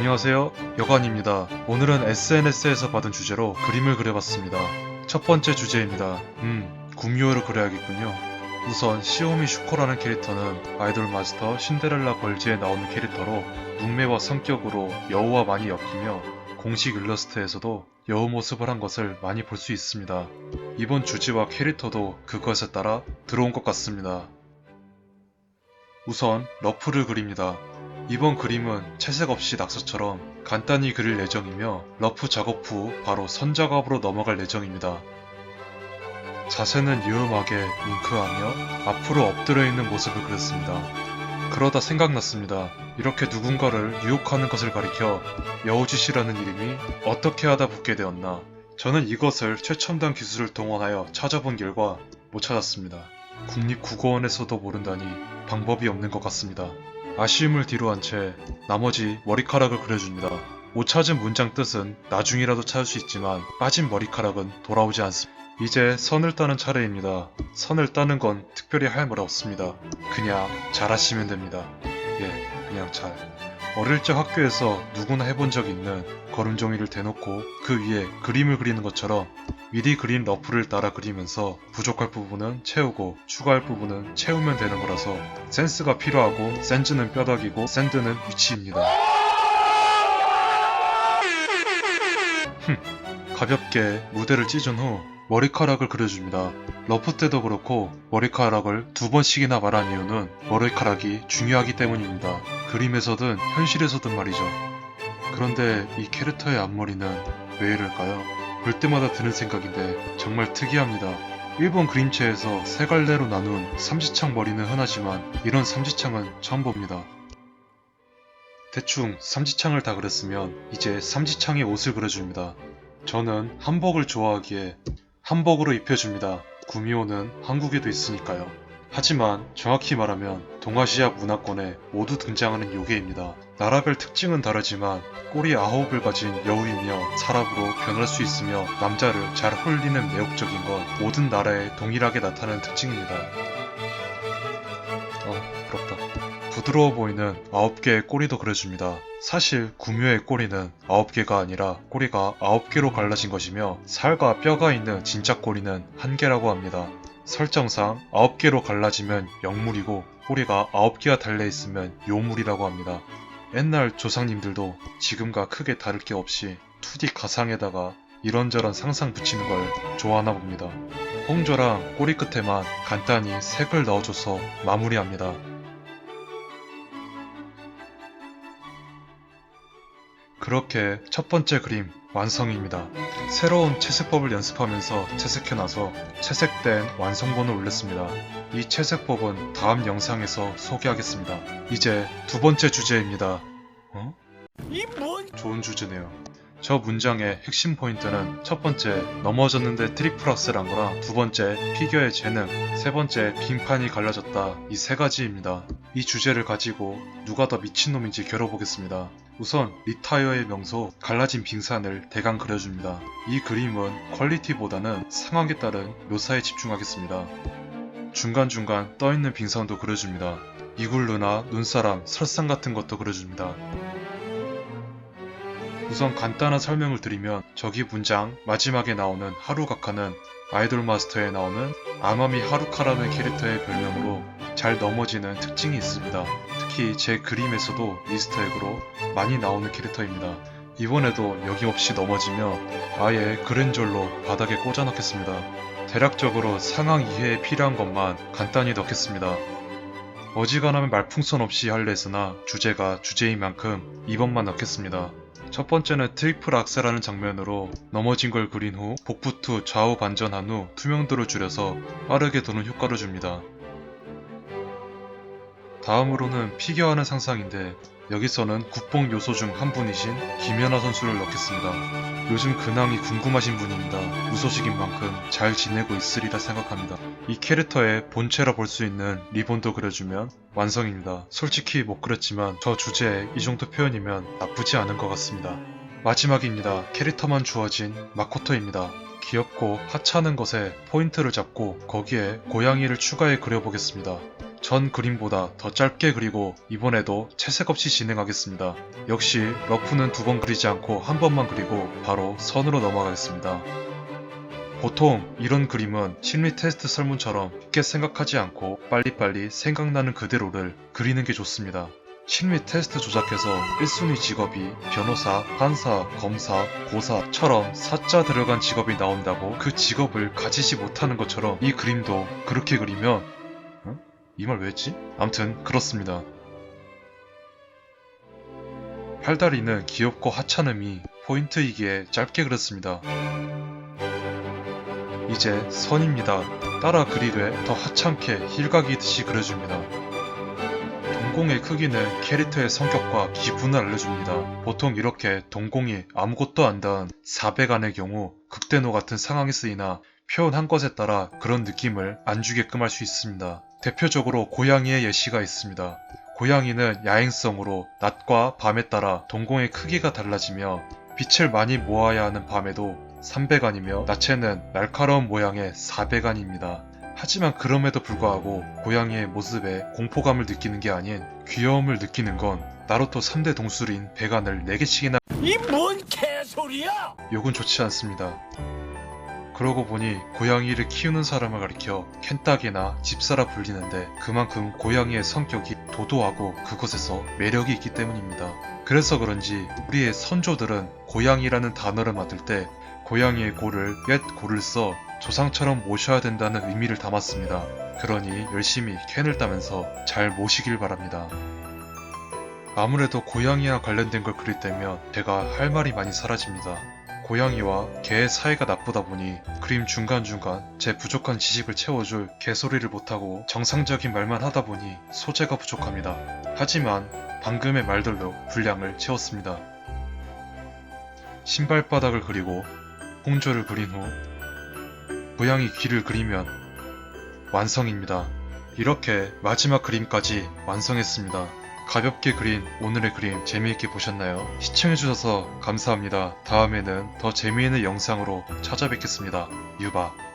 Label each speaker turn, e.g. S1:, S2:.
S1: 안녕하세요, 여관입니다. 오늘은 SNS에서 받은 주제로 그림을 그려봤습니다. 첫 번째 주제입니다. 구미호를 그려야겠군요. 우선 시오미 슈코라는 캐릭터는 아이돌 마스터 신데렐라 걸즈에 나오는 캐릭터로 눈매와 성격으로 여우와 많이 엮이며 공식 일러스트에서도 여우 모습을 한 것을 많이 볼 수 있습니다. 이번 주제와 캐릭터도 그것에 따라 들어온 것 같습니다. 우선 러프를 그립니다. 이번 그림은 채색 없이 낙서처럼 간단히 그릴 예정이며 러프 작업 후 바로 선 작업으로 넘어갈 예정입니다. 자세는 유음하게 윙크하며 앞으로 엎드려 있는 모습을 그렸습니다. 그러다 생각났습니다. 이렇게 누군가를 유혹하는 것을 가리켜 여우짓이라는 이름이 어떻게 하다 붙게 되었나. 저는 이것을 최첨단 기술을 동원하여 찾아본 결과 못 찾았습니다. 국립국어원에서도 모른다니 방법이 없는 것 같습니다. 아쉬움을 뒤로한 채 나머지 머리카락을 그려줍니다. 못 찾은 문장 뜻은 나중이라도 찾을 수 있지만 빠진 머리카락은 돌아오지 않습니다. 이제 선을 따는 차례입니다. 선을 따는 건 특별히 할 말 없습니다. 그냥 잘하시면 됩니다. 그냥 잘. 어릴 적 학교에서 누구나 해본 적 있는 거름종이를 대놓고 그 위에 그림을 그리는 것처럼 미리 그린 러프를 따라 그리면서 부족할 부분은 채우고 추가할 부분은 채우면 되는 거라서 센스가 필요하고 센즈는 뼈다귀고 샌드는 위치입니다. 가볍게 무대를 찢은 후 머리카락을 그려줍니다. 러프 때도 그렇고 머리카락을 2번씩이나 말한 이유는 머리카락이 중요하기 때문입니다. 그림에서든 현실에서든 말이죠. 그런데 이 캐릭터의 앞머리는 왜 이럴까요? 볼 때마다 드는 생각인데 정말 특이합니다. 일본 그림체에서 세 갈래로 나눈 삼지창 머리는 흔하지만 이런 삼지창은 처음 봅니다. 대충 삼지창을 다 그렸으면 이제 삼지창의 옷을 그려줍니다. 저는 한복을 좋아하기에 한복으로 입혀줍니다. 구미호는 한국에도 있으니까요. 하지만 정확히 말하면 동아시아 문화권에 모두 등장하는 요괴입니다. 나라별 특징은 다르지만 꼬리 9을 가진 여우이며 사람으로 변할 수 있으며 남자를 잘 홀리는 매혹적인 건 모든 나라에 동일하게 나타나는 특징입니다. 부럽다. 부드러워 보이는 9개의 꼬리도 그려줍니다. 사실 구미호의 꼬리는 9개가 아니라 꼬리가 9개로 갈라진 것이며 살과 뼈가 있는 진짜 꼬리는 1개라고 합니다. 설정상 9개로 갈라지면 영물이고 꼬리가 9개가 달려있으면 요물이라고 합니다. 옛날 조상님들도 지금과 크게 다를 게 없이 2D 가상에다가 이런저런 상상 붙이는 걸 좋아하나 봅니다. 홍조랑 꼬리 끝에만 간단히 색을 넣어줘서 마무리합니다. 그렇게 첫 번째 그림 완성입니다. 새로운 채색법을 연습하면서 채색해놔서 채색된 완성본을 올렸습니다. 이 채색법은 다음 영상에서 소개하겠습니다. 이제 두 번째 주제입니다. 좋은 주제네요. 저 문장의 핵심 포인트는 첫 번째 넘어졌는데 트리플 악셀한 거랑 두 번째 피겨의 재능, 세 번째 빙판이 갈라졌다 이 세 가지입니다. 이 주제를 가지고 누가 더 미친놈인지 겨뤄보겠습니다. 우선 리타이어의 명소 갈라진 빙산을 대강 그려줍니다. 이 그림은 퀄리티보다는 상황에 따른 묘사에 집중하겠습니다. 중간중간 떠있는 빙산도 그려줍니다. 이글루나 눈사람, 설상 같은 것도 그려줍니다. 우선 간단한 설명을 드리면 저기 문장 마지막에 나오는 하루가카는 아이돌 마스터에 나오는 아마미 하루카라는 캐릭터의 별명으로 잘 넘어지는 특징이 있습니다. 특히 제 그림에서도 이스터에그로 많이 나오는 캐릭터입니다. 이번에도 여김없이 넘어지며 아예 그랜졸로 바닥에 꽂아 넣겠습니다. 대략적으로 상황 이해에 필요한 것만 간단히 넣겠습니다. 어지간하면 말풍선 없이 할려 했으나 주제가 주제인 만큼 2번만 넣겠습니다. 첫 번째는 트리플 악셀하는 장면으로 넘어진 걸 그린 후 복부투 좌우 반전한 후 투명도를 줄여서 빠르게 도는 효과를 줍니다. 다음으로는 피겨하는 상상인데 여기서는 국뽕 요소 중 한 분이신 김연아 선수를 넣겠습니다. 요즘 근황이 궁금하신 분입니다. 무소식인 만큼 잘 지내고 있으리라 생각합니다. 이 캐릭터의 본체라 볼 수 있는 리본도 그려주면 완성입니다. 솔직히 못 그렸지만 저 주제에 이 정도 표현이면 나쁘지 않은 것 같습니다. 마지막입니다. 캐릭터만 주어진 마코토입니다. 귀엽고 하찮은 것에 포인트를 잡고 거기에 고양이를 추가해 그려보겠습니다. 전 그림보다 더 짧게 그리고 이번에도 채색 없이 진행하겠습니다. 역시 러프는 2번 그리지 않고 1번만 그리고 바로 선으로 넘어가겠습니다. 보통 이런 그림은 심리 테스트 설문처럼 깊게 생각하지 않고 빨리빨리 생각나는 그대로를 그리는 게 좋습니다. 심리 테스트 조작해서 1순위 직업이 변호사, 판사, 검사, 고사처럼 사자 들어간 직업이 나온다고 그 직업을 가지지 못하는 것처럼 이 그림도 그렇게 그리면 이 말 왜 했지? 암튼 그렇습니다. 팔다리는 귀엽고 하찮음이 포인트이기에 짧게 그렸습니다. 이제 선입니다. 따라 그리되 더 하찮게 힐각이듯이 그려줍니다. 동공의 크기는 캐릭터의 성격과 기분을 알려줍니다. 보통 이렇게 동공이 아무것도 안 닿은 400안의 경우 극대노 같은 상황이 쓰이나 표현한 것에 따라 그런 느낌을 안 주게끔 할 수 있습니다. 대표적으로 고양이의 예시가 있습니다. 고양이는 야행성으로 낮과 밤에 따라 동공의 크기가 달라지며 빛을 많이 모아야 하는 밤에도 300안이며 낮에는 날카로운 모양의 400안입니다. 하지만 그럼에도 불구하고 고양이의 모습에 공포감을 느끼는 게 아닌 귀여움을 느끼는 건 나루토 3대 동술인 백안을 4개씩이나
S2: 이 뭔 개소리야!
S1: 욕은 좋지 않습니다. 그러고 보니 고양이를 키우는 사람을 가리켜 켄딱이나 집사라 불리는데 그만큼 고양이의 성격이 도도하고 그곳에서 매력이 있기 때문입니다. 그래서 그런지 우리의 선조들은 고양이라는 단어를 만들 때 고양이의 고를 옛 고를 써 조상처럼 모셔야 된다는 의미를 담았습니다. 그러니 열심히 캔을 따면서 잘 모시길 바랍니다. 아무래도 고양이와 관련된 걸 그릴 때면 제가 할 말이 많이 사라집니다. 고양이와 개의 사이가 나쁘다 보니 그림 중간중간 제 부족한 지식을 채워줄 개소리를 못하고 정상적인 말만 하다 보니 소재가 부족합니다. 하지만 방금의 말들로 분량을 채웠습니다. 신발바닥을 그리고 홍조를 그린 후 고양이 귀를 그리면 완성입니다. 이렇게 마지막 그림까지 완성했습니다. 가볍게 그린 오늘의 그림 재미있게 보셨나요? 시청해주셔서 감사합니다. 다음에는 더 재미있는 영상으로 찾아뵙겠습니다. 유바.